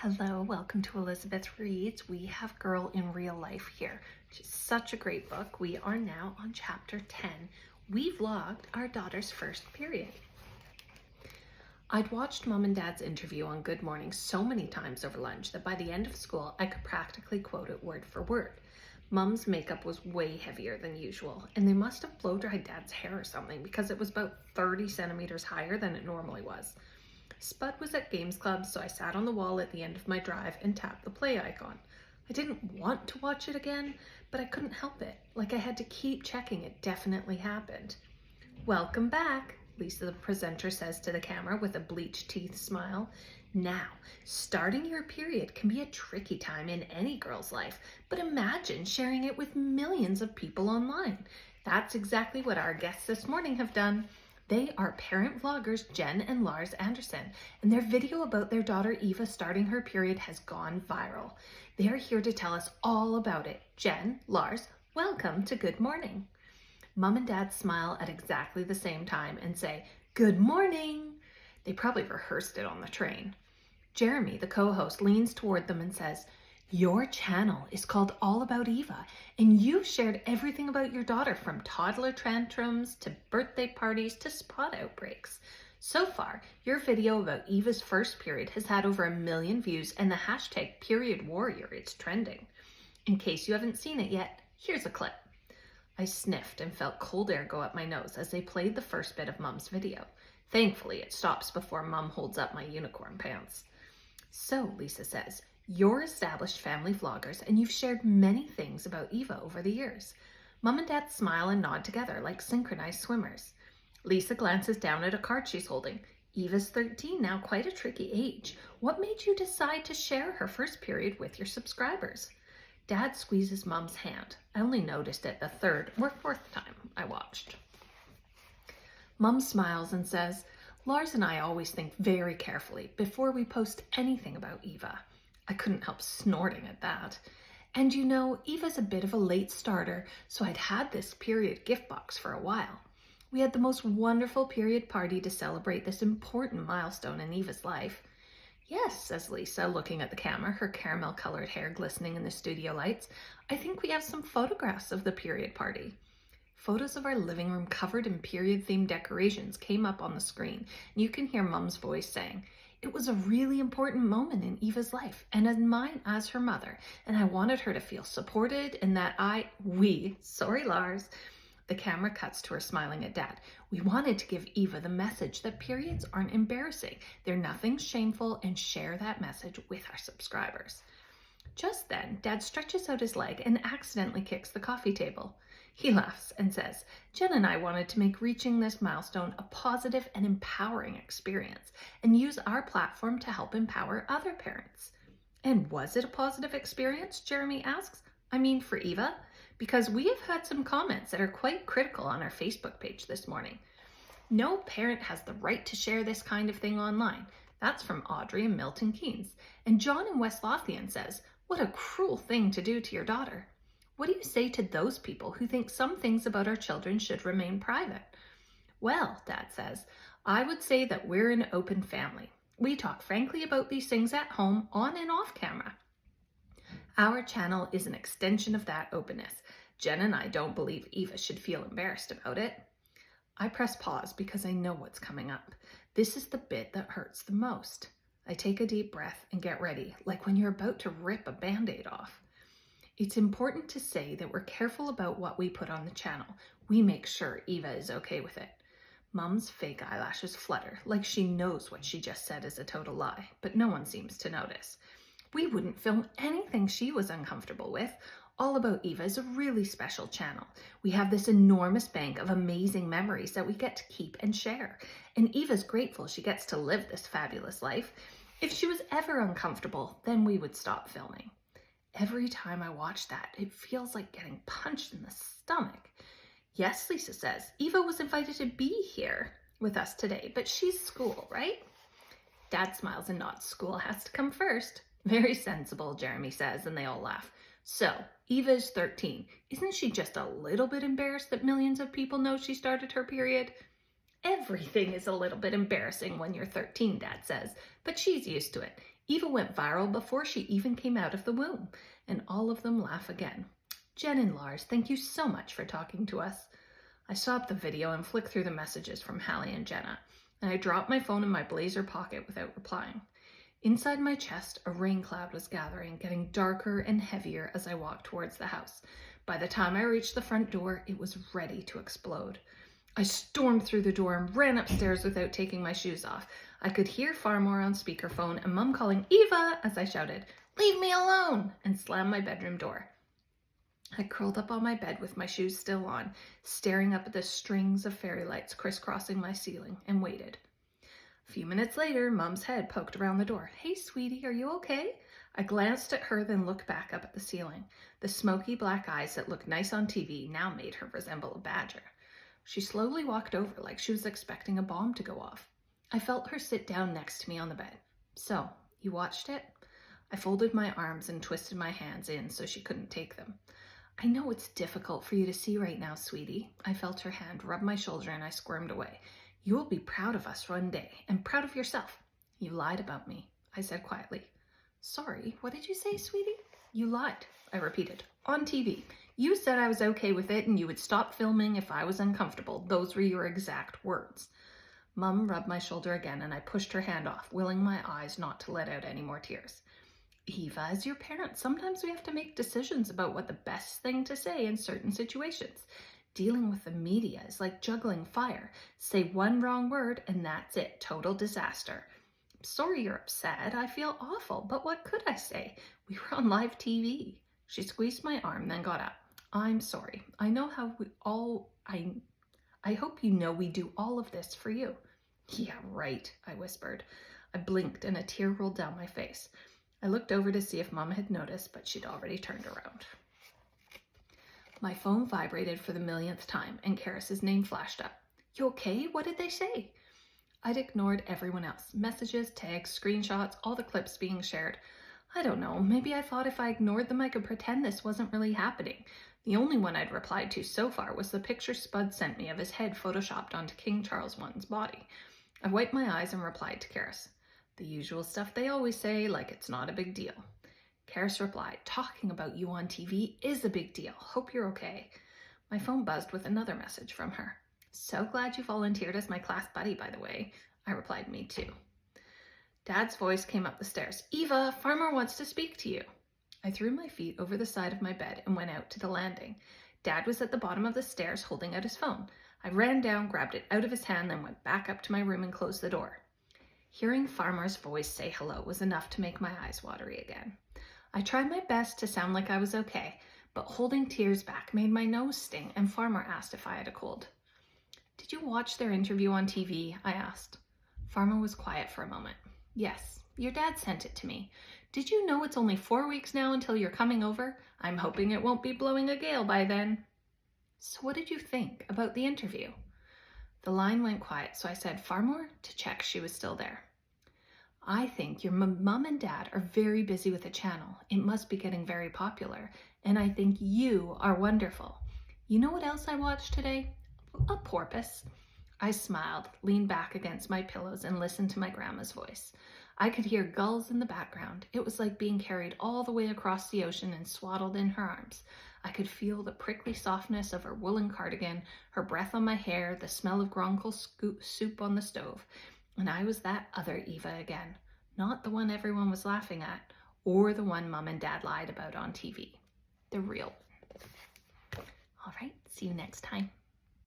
Hello, welcome to Elizabeth Reads. We have Girl in Real Life here, which is such a great book. We are now on chapter 10. We vlogged our daughter's first period. I'd watched Mom and Dad's interview on Good Morning so many times over lunch that by the end of school, I could practically quote it word for word. Mom's makeup was way heavier than usual, and they must have blow-dried Dad's hair or something because it was about 30 centimeters higher than it normally was. Spud was at Games Club, so I sat on the wall at the end of my drive and tapped the play icon. I didn't want to watch it again, but I couldn't help it. Like I had to keep checking it definitely happened. Welcome back, Lisa the presenter says to the camera with a bleached teeth smile. Now, starting your period can be a tricky time in any girl's life, but imagine sharing it with millions of people online. That's exactly what our guests this morning have done. They are parent vloggers Jen and Lars Anderson, and their video about their daughter Eva starting her period has gone viral. They are here to tell us all about it. Jen, Lars, welcome to Good Morning. Mom and Dad smile at exactly the same time and say, "Good morning." They probably rehearsed it on the train. Jeremy, the co-host, leans toward them and says, "Your channel is called All About Eva, and you've shared everything about your daughter from toddler tantrums to birthday parties to spot outbreaks. So far, your video about Eva's first period has had over 1 million views and the hashtag Period Warrior is trending. In case you haven't seen it yet, here's a clip." I sniffed and felt cold air go up my nose as they played the first bit of Mom's video. Thankfully, it stops before Mom holds up my unicorn pants. "So," Lisa says, "you're established family vloggers and you've shared many things about Eva over the years." Mom and Dad smile and nod together like synchronized swimmers. Lisa glances down at a card she's holding. "Eva's 13 now, quite a tricky age. What made you decide to share her first period with your subscribers?" Dad squeezes Mom's hand. I only noticed it the third or fourth time I watched. Mom smiles and says, "Lars and I always think very carefully before we post anything about Eva." I couldn't help snorting at that. "And you know, Eva's a bit of a late starter, so I'd had this period gift box for a while. We had the most wonderful period party to celebrate this important milestone in Eva's life." "Yes," says Lisa, looking at the camera, her caramel-colored hair glistening in the studio lights. "I think we have some photographs of the period party." Photos of our living room covered in period-themed decorations came up on the screen, and you can hear Mom's voice saying, "It was a really important moment in Eva's life and in mine as her mother, and I wanted her to feel supported and that sorry Lars." The camera cuts to her smiling at Dad. "We wanted to give Eva the message that periods aren't embarrassing. They're nothing shameful, and share that message with our subscribers." Just then, Dad stretches out his leg and accidentally kicks the coffee table. He laughs and says, "Jen and I wanted to make reaching this milestone a positive and empowering experience and use our platform to help empower other parents." "And was it a positive experience?" Jeremy asks. "I mean, for Eva? Because we have had some comments that are quite critical on our Facebook page this morning." "No parent has the right to share this kind of thing online." That's from Audrey and Milton Keynes. And John in West Lothian says, "What a cruel thing to do to your daughter." What do you say to those people who think some things about our children should remain private? "Well," Dad says, "I would say that we're an open family. We talk frankly about these things at home, on and off camera. Our channel is an extension of that openness. Jen and I don't believe Eva should feel embarrassed about it." I press pause because I know what's coming up. This is the bit that hurts the most. I take a deep breath and get ready, like when you're about to rip a Band-Aid off. It's important to say that we're careful about what we put on the channel. We make sure Eva is okay with it. Mom's fake eyelashes flutter, like she knows what she just said is a total lie, but no one seems to notice. We wouldn't film anything she was uncomfortable with. All About Eva is a really special channel. We have this enormous bank of amazing memories that we get to keep and share. And Eva's grateful she gets to live this fabulous life. If she was ever uncomfortable, then we would stop filming. Every time I watch that, it feels like getting punched in the stomach. "Yes," Lisa says, "Eva was invited to be here with us today, but she's school, right?" Dad smiles and nods. "School has to come first." "Very sensible," Jeremy says, and they all laugh. "So, Eva is 13. Isn't she just a little bit embarrassed that millions of people know she started her period?" "Everything is a little bit embarrassing when you're 13, Dad says, but she's used to it. Eva went viral before she even came out of the womb, and all of them laugh again. Jen and Lars, thank you so much for talking to us. I stopped the video and flicked through the messages from Hallie and Jenna, and I dropped my phone in my blazer pocket without replying. Inside my chest, a rain cloud was gathering, getting darker and heavier as I walked towards the house. By the time I reached the front door, it was ready to explode. I stormed through the door and ran upstairs without taking my shoes off. I could hear Farmore on speakerphone and Mum calling Eva as I shouted, "Leave me alone!" and slammed my bedroom door. I curled up on my bed with my shoes still on, staring up at the strings of fairy lights crisscrossing my ceiling, and waited. A few minutes later, Mum's head poked around the door. "Hey, sweetie, are you okay?" I glanced at her, then looked back up at the ceiling. The smoky black eyes that looked nice on TV now made her resemble a badger. She slowly walked over like she was expecting a bomb to go off. I felt her sit down next to me on the bed. "So, you watched it?" I folded my arms and twisted my hands in so she couldn't take them. "I know it's difficult for you to see right now, sweetie." I felt her hand rub my shoulder and I squirmed away. "You will be proud of us one day, and proud of yourself." "You lied about me," I said quietly. "Sorry, what did you say, sweetie?" "You lied," I repeated, "on TV. You said I was okay with it and you would stop filming if I was uncomfortable. Those were your exact words." Mum rubbed my shoulder again and I pushed her hand off, willing my eyes not to let out any more tears. "Eva, as your parent, sometimes we have to make decisions about what the best thing to say in certain situations. Dealing with the media is like juggling fire. Say one wrong word and that's it, total disaster. I'm sorry you're upset. I feel awful, but what could I say? We were on live TV." She squeezed my arm, then got up. "I'm sorry. I know how I hope you know we do all of this for you." "Yeah, right," I whispered. I blinked and a tear rolled down my face. I looked over to see if Mum had noticed, but she'd already turned around. My phone vibrated for the millionth time, and Karis's name flashed up. "You okay? What did they say?" I'd ignored everyone else. Messages, tags, screenshots, all the clips being shared. I don't know, maybe I thought if I ignored them I could pretend this wasn't really happening. The only one I'd replied to so far was the picture Spud sent me of his head photoshopped onto King Charles I's body. I wiped my eyes and replied to Karis. The usual stuff they always say, like it's not a big deal. Karis replied, "Talking about you on TV is a big deal. Hope you're okay." My phone buzzed with another message from her. "So glad you volunteered as my class buddy, by the way." I replied, "Me too." Dad's voice came up the stairs. "Eva, Farmer wants to speak to you." I threw my feet over the side of my bed and went out to the landing. Dad was at the bottom of the stairs holding out his phone. I ran down, grabbed it out of his hand, then went back up to my room and closed the door. Hearing Farmer's voice say hello was enough to make my eyes watery again. I tried my best to sound like I was okay, but holding tears back made my nose sting, and Farmer asked if I had a cold. "Did you watch their interview on TV?" I asked. Farmer was quiet for a moment. "Yes, your dad sent it to me. Did you know it's only 4 weeks now until you're coming over? I'm hoping it won't be blowing a gale by then." "So what did you think about the interview?" The line went quiet, so I said, "Farmore," to check she was still there. "I think your mom and dad are very busy with the channel. It must be getting very popular. And I think you are wonderful. You know what else I watched today? A porpoise." I smiled, leaned back against my pillows, and listened to my grandma's voice. I could hear gulls in the background. It was like being carried all the way across the ocean and swaddled in her arms. I could feel the prickly softness of her woolen cardigan, her breath on my hair, the smell of Gronkel soup on the stove. And I was that other Eva again, not the one everyone was laughing at, or the one Mom and Dad lied about on TV. The real one. All right, see you next time.